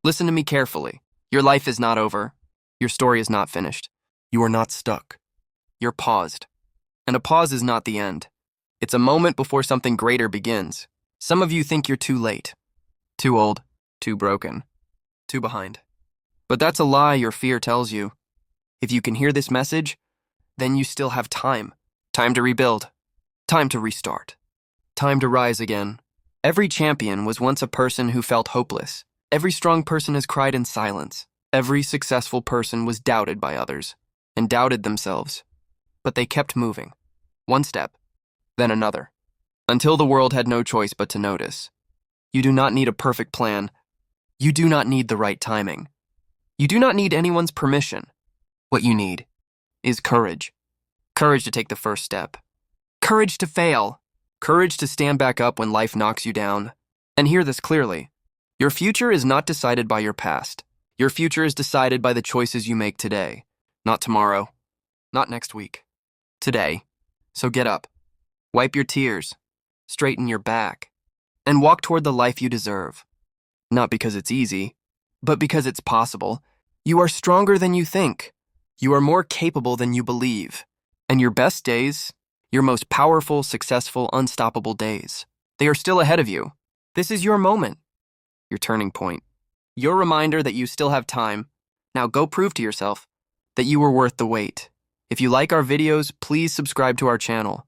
Listen to me carefully. Your life is not over. Your story is not finished. You are not stuck. You're paused. And a pause is not the end. It's a moment before something greater begins. Some of you think you're too late, too old, too broken, too behind. But that's a lie your fear tells you. If you can hear this message, then you still have time. Time to rebuild. Time to restart. Time to rise again. Every champion was once a person who felt hopeless. Every strong person has cried in silence. Every successful person was doubted by others and doubted themselves. But they kept moving. One step, then another, until the world had no choice but to notice. You do not need a perfect plan. You do not need the right timing. You do not need anyone's permission. What you need is courage. Courage to take the first step. Courage to fail. Courage to stand back up when life knocks you down. And hear this clearly. Your future is not decided by your past. Your future is decided by the choices you make today. Not tomorrow. Not next week. Today. So get up. Wipe your tears. Straighten your back. And walk toward the life you deserve. Not because it's easy, but because it's possible. You are stronger than you think. You are more capable than you believe. And your best days, your most powerful, successful, unstoppable days, they are still ahead of you. This is your moment, your turning point, your reminder that you still have time. Now go prove to yourself that you were worth the wait. If you like our videos, please subscribe to our channel.